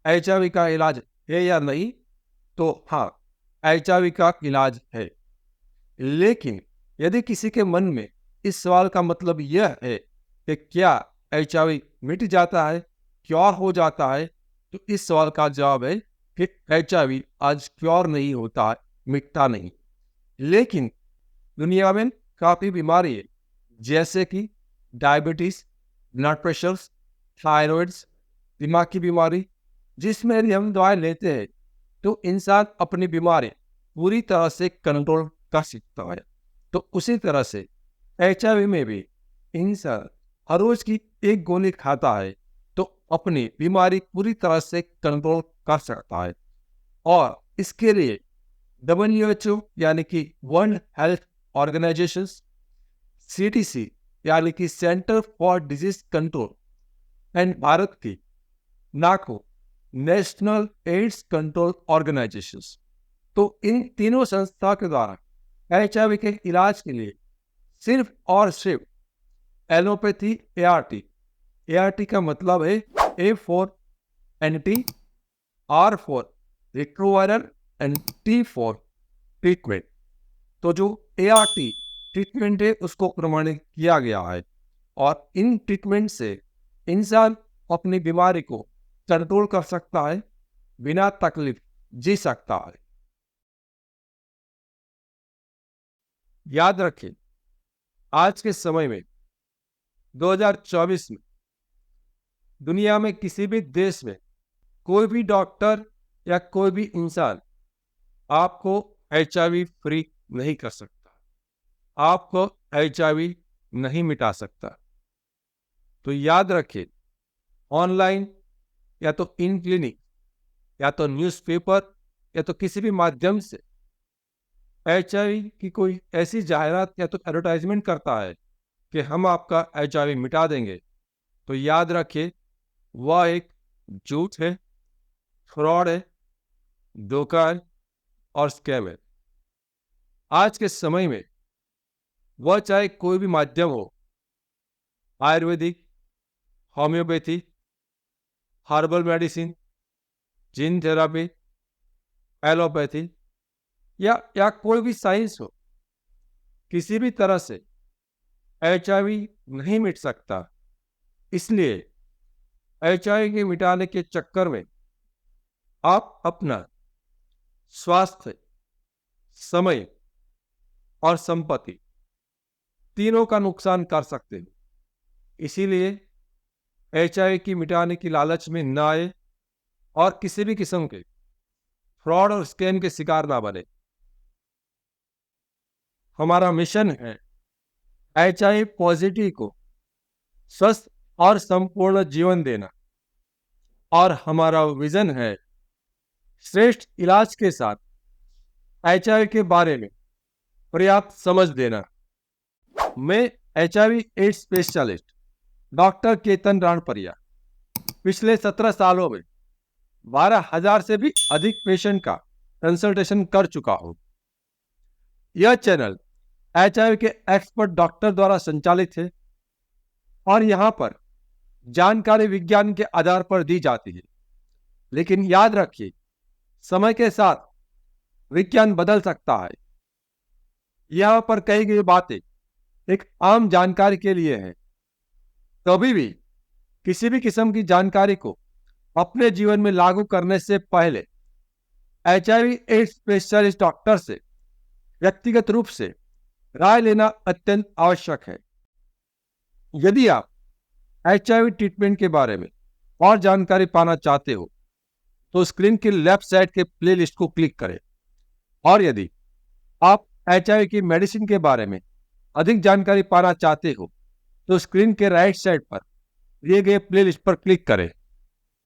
HIV का इलाज है या नहीं? तो हाँ, HIV का इलाज है। लेकिन यदि किसी के मन में इस सवाल का मतलब यह है कि क्या HIV मिट जाता है, क्योर हो जाता है, तो इस सवाल का जवाब है कि HIV आज क्योर नहीं होता है, मिटता नहीं। लेकिन दुनिया में काफ़ी बीमारी है, जैसे कि डायबिटीज, ब्लड प्रेशर, थायराइड्स, दिमाग की बीमारी, जिसमें यदि हम दवाएं लेते हैं तो इंसान अपनी बीमारी पूरी तरह से कंट्रोल कर सकता है। तो उसी तरह से HIV में भी इंसान हर रोज की एक गोली खाता है तो अपनी बीमारी पूरी तरह से कंट्रोल कर सकता है। और इसके लिए WHO यानी कि वर्ल्ड हेल्थ ऑर्गेनाइजेशन, CDC यानी कि centre for disease control and Bharat की नाको नेशनल एड्स कंट्रोल ऑर्गेनाइजेशन, तो इन तीनों संस्था के द्वारा HIV के इलाज के लिए सिर्फ और सिर्फ एलोपैथी ART का मतलब है A for anti, R for retroviral and T for treatment. तो जो ART ट्रीटमेंट है उसको प्रमाणित किया गया है और इन ट्रीटमेंट से इंसान अपनी बीमारी को कंट्रोल कर सकता है, बिना तकलीफ जी सकता है। याद रखें, आज के समय में 2024 में दुनिया में किसी भी देश में कोई भी डॉक्टर या कोई भी इंसान आपको HIV फ्री नहीं कर सकता, आपको HIV नहीं मिटा सकता। तो याद रखें, ऑनलाइन या तो इन क्लिनिक या तो न्यूज़पेपर या तो किसी भी माध्यम से HIV की कोई ऐसी जाहिरात या तो एडवर्टाइजमेंट करता है कि हम आपका HIV मिटा देंगे, तो याद रखिए वह एक झूठ है, फ्रॉड है, धोखा है और स्कैम है। आज के समय में वह चाहे कोई भी माध्यम हो, Ayurvedic, homeopathy, herbal medicine, gene therapy, allopathy या कोई भी साइंस हो, किसी भी तरह से HIV नहीं मिट सकता। इसलिए HIV के मिटाने के चक्कर में आप अपना स्वास्थ्य, समय और संपत्ति तीनों का नुकसान कर सकते हैं। इसीलिए HIV की मिटाने की लालच में ना आए और किसी भी किस्म के फ्रॉड और स्कैम के शिकार ना बने। हमारा मिशन है HIV पॉजिटिव को स्वस्थ और संपूर्ण जीवन देना, और हमारा विजन है श्रेष्ठ इलाज के साथ HIV के बारे में पर्याप्त समझ देना। मैं HIV AIDS specialist doctor Ketan Ranpariya पिछले 17 सालों में 12,000 से भी अधिक पेशेंट का कंसल्टेशन कर चुका हूं। यह चैनल HIV के एक्सपर्ट डॉक्टर द्वारा संचालित है और यहां पर जानकारी विज्ञान के आधार पर दी जाती है। लेकिन याद रखिए, समय के साथ विज्ञान बदल सकता है। यहां पर कही गई बातें एक आम जानकारी के लिए है। कभी भी किसी भी किस्म की जानकारी को अपने जीवन में लागू करने से पहले HIV एड्स स्पेशलिस्ट डॉक्टर से व्यक्तिगत रूप से राय लेना अत्यंत आवश्यक है। यदि आप HIV ट्रीटमेंट के बारे में और जानकारी पाना चाहते हो तो स्क्रीन की लेफ्ट साइड के प्लेलिस्ट को क्लिक करें, और यदि आप HIV की मेडिसिन के बारे में अधिक जानकारी पाना चाहते हो तो स्क्रीन के राइट साइड पर दिए गए प्लेलिस्ट पर क्लिक करें।